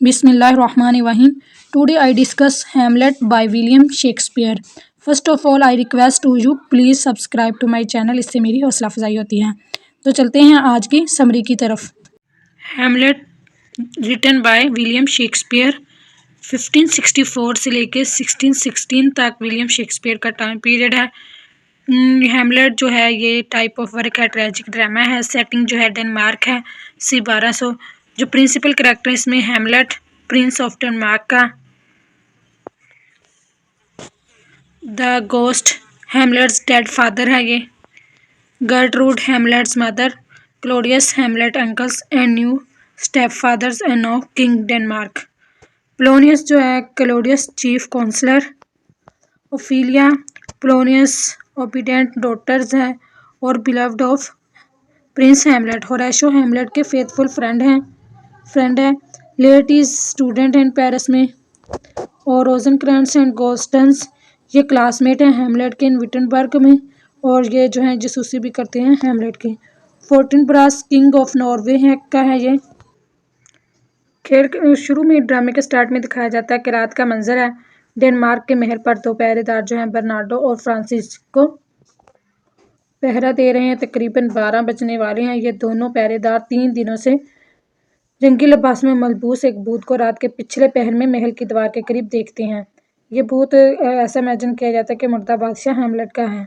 Bismillahirrahmanirrahim. Today I discuss Hamlet by William Shakespeare. First of all, I request to you please subscribe to my channel. इससे मेरी हौसला अफजाई होती है। तो चलते हैं आज की समरी की तरफ। Hamlet written by William Shakespeare 1564 से लेके 1616 तक विलियम शेक्सपियर का टाइम पीरियड है। हेमलेट जो है ये टाइप ऑफ वर्क है, ट्रेजिक ड्रामा है। सेटिंग जो है डेनमार्क है, सी 1200। जो प्रिंसिपल कैरेक्टर इसमें हेमलेट प्रिंस ऑफ डेनमार्क का। The ghost Hamlet's dead father है ये। Gertrude Hamlet's mother. Claudius Hamlet uncles and new step fathers and now king Denmark. Polonius जो है Claudius chief counsellor. Ophelia Polonius obedient daughters है और beloved of prince Hamlet. Horatio Hamlet के faithful friend है। Ladies student हैं Paris में। और रोजनक्रांट्स and गोस्टन्स ये क्लासमेट हैं हेमलेट के इन विटनबर्ग में, और ये जो है जासूसी भी करते हैं हेमलेट के। फोर्टिनब्रास किंग ऑफ नॉर्वे है का है ये। खेल शुरू में ड्रामे के स्टार्ट में दिखाया जाता है कि रात का मंजर है। डेनमार्क के महल पर दो पहरेदार जो हैं बर्नार्डो और फ्रांसिस्को पहरा दे रहे हैं। तकरीबन 12 बजने वाले हैं। ये दोनों पहरेदार 3 दिनों से जंगी लिबास में मलबूस एक भूत को रात के पिछले पहर में महल की दीवार के करीब देखते हैं। ये भूत ऐसा इमेजिन किया जाता है कि मुर्दा बादशाह हेमलेट का है।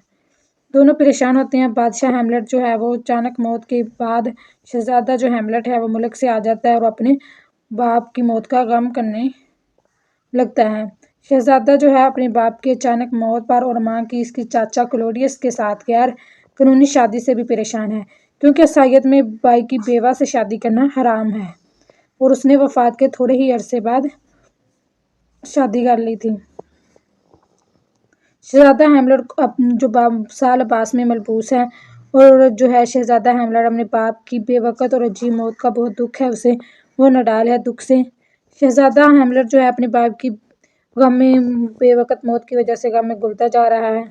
दोनों परेशान होते हैं। बादशाह हेमलेट जो है वो अचानक मौत के बाद शहजादा जो हेमलेट है वो मुल्क से आ जाता है और अपने बाप की मौत का गम करने लगता है। शहजादा जो है अपने बाप की अचानक मौत पर और माँ की इसकी चाचा क्लोडियस के साथ गैर कानूनी शादी से भी परेशान है, क्योंकि ईसाईयत में भाई की बेवा से शादी करना हराम है और उसने वफात के थोड़े ही अरसे बाद शादी कर ली थी। शहजादा हेमलेट जो साल अब्बास में मलबूस है, और जो है शहजादा हेमलेट अपने बाप की बेवकत और अजीब मौत का बहुत दुख है उसे, वो नडाल है दुख से। शहजादा हेमलेट जो है अपने बाप की गम में बेवकत मौत की वजह से गम में घुलता जा रहा है।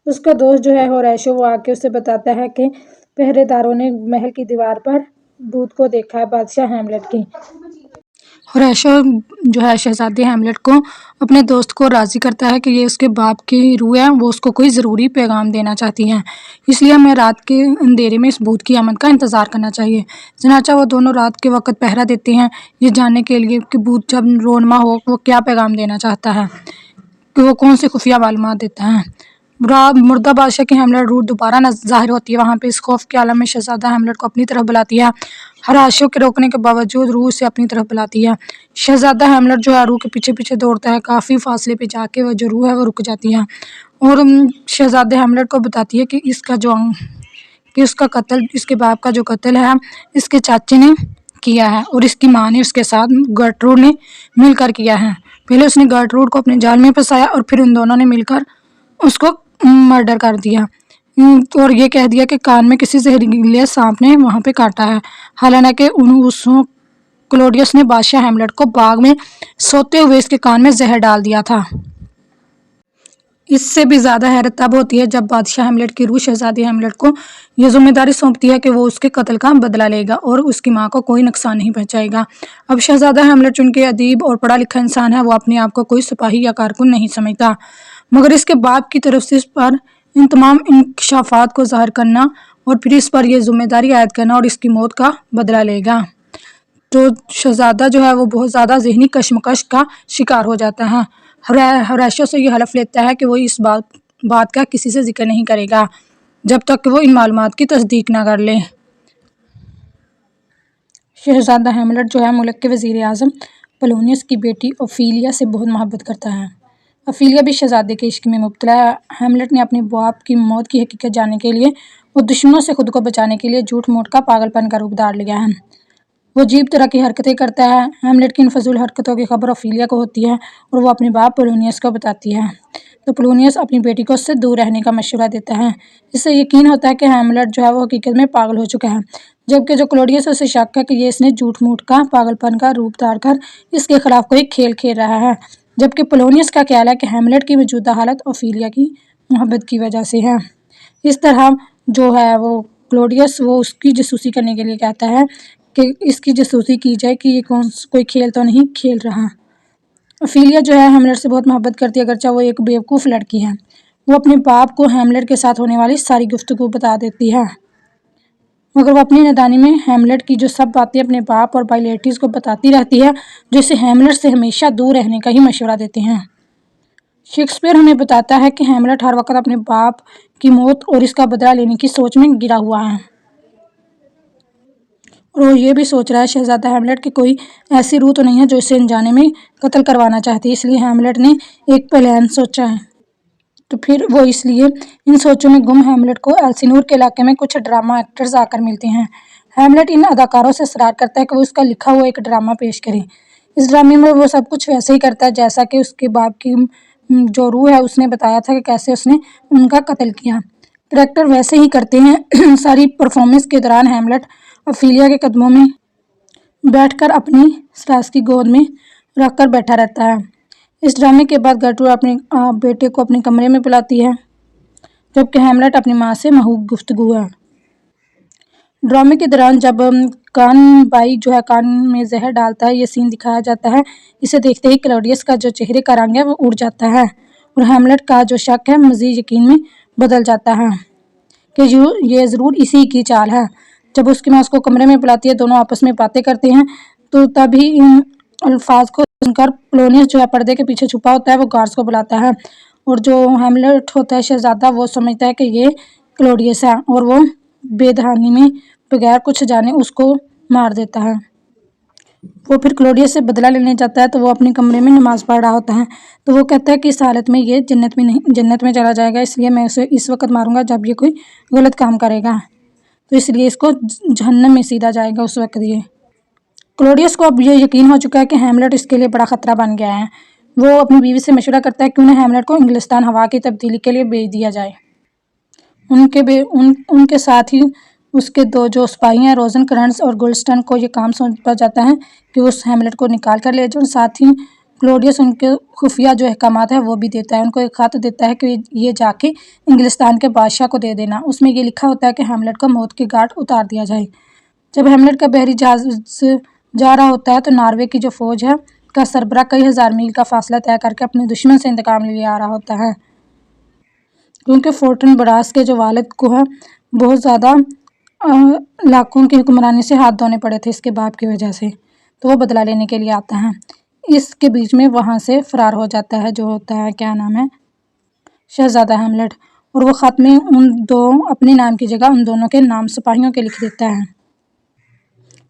उसका दोस्त जो है होरेशो वो आके उसे बताता है कि पहरेदारों ने महल की दीवार पर भूत को देखा है बादशाह हेमलेट की। होरेशो जो है शहजादे हेमलेट को अपने दोस्त को राज़ी करता है कि ये उसके बाप की रूह है, वो उसको कोई ज़रूरी पैगाम देना चाहती हैं, इसलिए हमें रात के अंधेरे में इस भूत की आमद का इंतज़ार करना चाहिए। चनाचा वो दोनों रात के वक्त पहरा देते हैं ये जानने के लिए कि भूत जब रोनमा हो वो क्या पैगाम देना चाहता है, कि वो कौन से खुफिया मालूमात देता है। मुर्दा बादशाह की हेमलेट रूह दोबारा ज़ाहिर होती है। वहाँ पे इस खौफ के आलम में शहजादा हेमलेट को अपनी तरफ बुलाती है। हराशों के रोकने के बावजूद रूह से अपनी तरफ बुलाती है। शहजादा हेमलेट जो है रूह के पीछे पीछे दौड़ता है। काफ़ी फासले पे जाके वो जो रूह है वो रुक जाती है और शहजादे हेमलेट को बताती है कि उसका कत्ल, इसके बाप का जो कत्ल है इसके चाचे ने किया है और इसकी माँ ने उसके साथ गर्टरूड ने मिलकर किया है। पहले उसने गर्टरूड को अपने जाल में फंसाया और फिर उन दोनों ने मिलकर उसको मर्डर कर दिया और ये कह दिया कि कान में किसी जहरीले सांप ने वहाँ पे काटा है। हालांकि क्लोडियस ने बादशाह हेमलेट को बाग में सोते हुए इसके कान में जहर डाल दिया था। इससे भी ज़्यादा हैरत तब होती है जब बादशाह हेमलेट की रूह शहजादी हेमलेट को यह जिम्मेदारी सौंपती है कि वो उसके कत्ल का बदला लेगा और उसकी माँ को कोई नुकसान नहीं पहुँचाएगा। अब शहजादा हेमलेट चूंकि अदीब और पढ़ा लिखा इंसान है, वो अपने आप को कोई सिपाही या कारकुन नहीं समझता, मगर इसके बाप की तरफ से इस पर इन तमाम इंकशाफात को ज़ाहिर करना और फिर इस पर यह जिम्मेदारी आयद करना और इसकी मौत का बदला लेगा। तो शहजादा जो है वो बहुत ज़्यादा ज़हनी कशमकश का शिकार हो जाता है। होरेशो से ये हलफ लेता है कि वो इस बात का किसी से जिक्र नहीं करेगा जब तक कि वो इन मालूमात की तस्दीक ना कर ले। शहजादा हेमलेट जो है मुल्क के वज़ीर आज़म पोलोनियस की बेटी ओफिलिया से बहुत मोहब्बत करता है। ओफिलिया भी शहजादे के इश्क में मुब्तला है। हेमलेट ने अपने बाप की मौत की हकीकत जानने के लिए और दुश्मनों से खुद को बचाने के लिए झूठ मूठ का पागलपन का रूप धार लिया है। वो अजीब तरह की हरकतें करता है। हेमलेट की इन फजूल हरकतों की खबर ओफिलिया को होती है और वो अपने बाप पोलोनियस को बताती है, तो पोलोनियस अपनी बेटी को उससे दूर रहने का मशवरा देता है। इससे यकीन होता है कि हेमलेट जो है वो हकीकत में पागल हो चुका है, जबकि जो क्लोडियस उसे शक है कि ये इसने झूठ मूठ का पागलपन का रूप धार कर इसके खिलाफ कोई खेल खेल रहा है, जबकि पोलोनियस का ख्याल है कि हेमलेट की मौजूदा हालत ओफिलिया की मोहब्बत की वजह से है। इस तरह जो है वो क्लोडियस वो उसकी जासूसी करने के लिए कहता है कि इसकी जासूसी की जाए कि ये कोई खेल तो नहीं खेल रहा। ओफेलिया जो है हेमलेट से बहुत मोहब्बत करती है, अगरचे वो एक बेवकूफ़ लड़की है। वो अपने बाप को हेमलेट के साथ होने वाली सारी गुफ्तगू बता देती है, मगर वो अपनी नादानी में हेमलेट की जो सब बातें अपने बाप और बाइलेटिस को बताती रहती है, जो इसे हेमलेट से हमेशा दूर रहने का ही मशवरा देते हैं। शेक्सपियर हमें बताता है कि हेमलेट हर वक्त अपने बाप की मौत और इसका बदला लेने की सोच में गिरा हुआ है, और वो ये भी सोच रहा है शहजादा हेमलेट कि कोई ऐसी रूह तो नहीं है जो इसे अनजाने में कत्ल करवाना चाहती है। इसलिए हेमलेट ने एक प्लान सोचा है। तो फिर वो इसलिए इन सोचों में गुम हेमलेट को एल्सिनोर के इलाके में कुछ ड्रामा एक्टर्स आकर मिलते हैं। हेमलेट इन अदाकारों से इसरार करता है कि वो उसका लिखा हुआ एक ड्रामा पेश करें। इस ड्रामे में वो सब कुछ वैसे ही करता है जैसा कि उसके बाप की जो रूह है उसने बताया था कि कैसे उसने उनका कत्ल किया। करेक्टर वैसे ही करते हैं। सारी परफॉर्मेंस के दौरान हेमलेट ओफेलिया के कदमों में बैठकर अपनी सास की गोद में रखकर बैठा रहता है। इस ड्रामे के बाद गर्टरूड अपने बेटे को अपने कमरे में बुलाती है, जबकि हेमलेट अपनी माँ से महूक गुफ्तगू है। ड्रामे के दौरान जब कान बाई जो है कान में जहर डालता है, ये सीन दिखाया जाता है। इसे देखते ही क्लॉडियस का जो चेहरे का रंग है वो उड़ जाता है, और हेमलेट का जो शक है मजीद यकीन में बदल जाता है कि ये ज़रूर इसी की चाल है। जब उसकी माँ उसको कमरे में बुलाती है, दोनों आपस में बातें करते हैं, तो तभी इन अल्फाज को सुनकर पोलोनियस जो है पर्दे के पीछे छुपा होता है, वो गार्ड्स को बुलाता है, और जो हेमलेट होता है शहजादा, वो समझता है कि ये क्लॉडियस है, और वो बेदहानी में बगैर कुछ जाने उसको मार देता है। वो फिर क्लॉडियस से बदला लेने जाता है, तो वो अपने कमरे में नमाज पढ़ रहा होता है। तो वो कहता है कि इस हालत में ये जन्नत में चला जाएगा, इसलिए मैं उसे इस वक्त मारूंगा जब ये कोई गलत काम करेगा, तो इसलिए इसको जहन्नम में सीधा जाएगा उस वक्त ये। क्लॉडियस को अब ये यकीन हो चुका है कि हेमलेट इसके लिए बड़ा खतरा बन गया है। वो अपनी बीवी से मशवरा करता है कि उन्हें हेमलेट को इंग्लिस्तान हवा की तब्दीली के लिए भेज दिया जाए। उनके साथ ही उसके दो जो सिपाही हैं, रोजनक्रंट्स और गुलस्टन, को ये काम सौंपा जाता है कि उस हेमलेट को निकाल कर ले जाए। साथ ही क्लॉडियस उनके खुफिया जो अहकामात है वो भी देता है। उनको एक खत देता है कि ये जाके इंग्लिस्तान के बादशाह को दे देना। उसमें ये लिखा होता है कि हेमलेट को मौत के घाट उतार दिया जाए। जब हेमलेट का बहरी जहाज जा रहा होता है, तो नॉर्वे की जो फौज है का सरबराह कई हजार मील का फासला तय करके अपने दुश्मन से इंतकाम लिए आ रहा होता है, क्योंकि फोर्टन ब्रास के जो वालिद को है बहुत ज़्यादा लाखों की हुक्मरानी से हाथ धोने पड़े थे इसके बाप की वजह से, तो वो बदला लेने के लिए आता है। इसके बीच में वहाँ से फरार हो जाता है जो होता है, क्या नाम है, शहजादा हेमलेट, और वो ख़त में उन दो अपने नाम की जगह उन दोनों के नाम सिपाहियों के लिख देता है।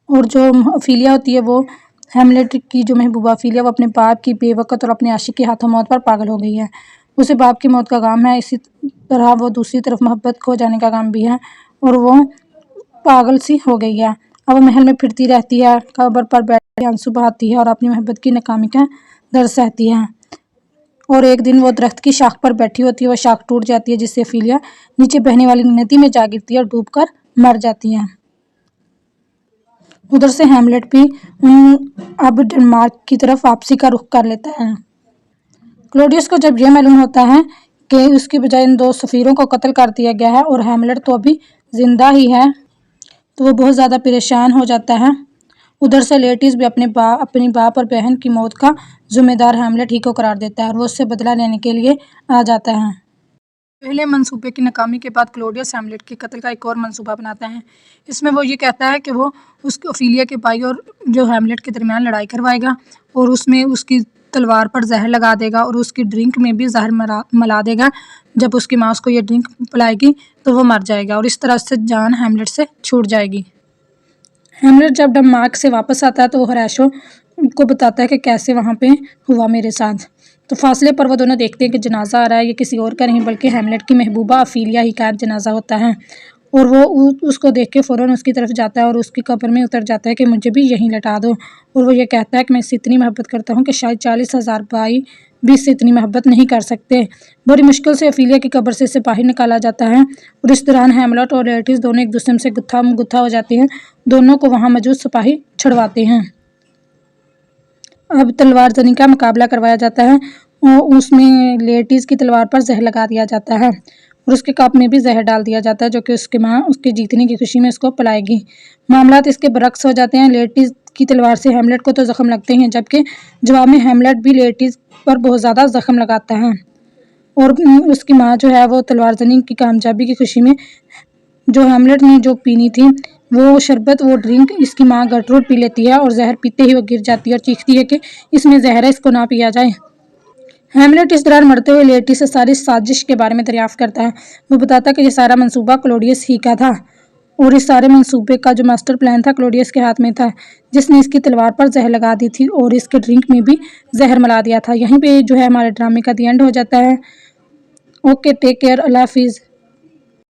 और जो ओफेलिया होती है, वो हेमलेट की जो महबूबा ओफेलिया, वो अपने बाप की बेवकत और अपने आशिक के हाथों मौत पर पागल हो गई है। उसे बाप की मौत का गम है, इसी तरह वो दूसरी तरफ मोहब्बत खो जाने का गम भी है, और वो पागल सी हो गई है। अब वो महल में फिरती रहती है, कब्र पर बैठ आंसू बहाती है और अपनी मोहब्बत की नाकामी का दर्द सहती है। और एक दिन वो दरख्त की शाख पर बैठी होती है, वो शाख टूट जाती है, जिससे ओफेलिया नीचे बहने वाली नदी में जा गिरती है और डूबकर मर जाती है। उधर से हेमलेट भी अब डेनमार्क की तरफ वापसी का रुख कर लेता है। क्लॉडियस को जब यह मालूम होता है कि उसकी बजाय इन दो सफ़ीरों को कत्ल कर दिया गया है और हेमलेट तो अभी जिंदा ही है, तो वो बहुत ज़्यादा परेशान हो जाता है। उधर से लेटिस भी अपनी बाप और बहन की मौत का जिम्मेदार हेमलेट ही को करार देता है, और वो उससे बदला लेने के लिए आ जाता है। पहले मंसूबे की नाकामी के बाद क्लॉडियस हेमलेट के कत्ल का एक और मंसूबा बनाता है। इसमें वो ये कहता है कि वो उसकी ओफेलिया के भाई और जो हेमलेट के दरमियान लड़ाई करवाएगा, और उसमें उसकी तलवार पर जहर लगा देगा और उसकी ड्रिंक में भी जहर मिला देगा। जब उसकी माँ उसको ये ड्रिंक पिलाएगी तो वो मर जाएगा, और इस तरह से जान हेमलेट से छूट जाएगी। हेमलेट जब डेनमार्क से वापस आता है, तो वो होरेशो को बताता है कि कैसे वहाँ पे हुआ मेरे साथ। तो फासले पर वो दोनों देखते हैं कि जनाजा आ रहा है, ये किसी और का नहीं बल्कि हेमलेट की महबूबा ओफेलिया ही का जनाजा होता है, और वो उसको देख के फ़ौरन उसकी तरफ जाता है और उसकी कब्र में उतर जाता है कि मुझे भी यहीं लटा दो। और वो ये कहता है कि मैं इससे इतनी मोहब्बत करता हूँ कि शायद 40,000 भाई भी इससे इतनी मोहब्बत नहीं कर सकते। बड़ी मुश्किल से ओफेलिया की कब्र से बाहर निकाला जाता है, और इस दौरान हेमलेट और लेटिस दोनों एक दूसरे से गुत्था हो जाते हैं। दोनों को वहाँ मौजूद सिपाही छुड़वाते हैं। अब तलवार जनी का मुकाबला करवाया जाता है, और उसमें लेटिस की तलवार पर जहर लगा दिया जाता है। اور اس کے کپ میں بھی زہر ڈال دیا جاتا ہے جو کہ اس کی ماں اس کے جیتنے کی خوشی میں اس کو پلائے گی۔ معاملات اس کے برعکس ہو جاتے ہیں۔ لیٹس کی تلوار سے ہیملٹ کو تو زخم لگتے ہیں، جبکہ جواب میں ہیملٹ بھی لیٹس پر بہت زیادہ زخم لگاتا ہے، اور اس کی ماں جو ہے وہ تلوار زنی کی کامیابی کی خوشی میں جو ہیملٹ نے جو پینی تھی وہ شربت، وہ ڈرنک اس کی ماں گرٹروڈ پی لیتی ہے، اور زہر پیتے ہی وہ گر جاتی ہے اور چیختی ہے کہ اس میں زہر ہے، اس کو نہ پیا جائے۔ ہیملٹ اس دوران مرتے ہوئے لیٹس سے ساری سازش کے بارے میں دریافت کرتا ہے۔ وہ بتاتا ہے کہ یہ سارا منصوبہ کلوڈیس ہی کا تھا، اور اس سارے منصوبے کا جو ماسٹر پلان تھا کلوڈیس کے ہاتھ میں تھا، جس نے اس کی تلوار پر زہر لگا دی تھی اور اس کے ڈرنک میں بھی زہر ملا دیا تھا۔ یہیں پہ جو ہے ہمارے ڈرامے کا دی اینڈ ہو جاتا ہے۔ اوکے، ٹیک کیئر، اللہ حافظ۔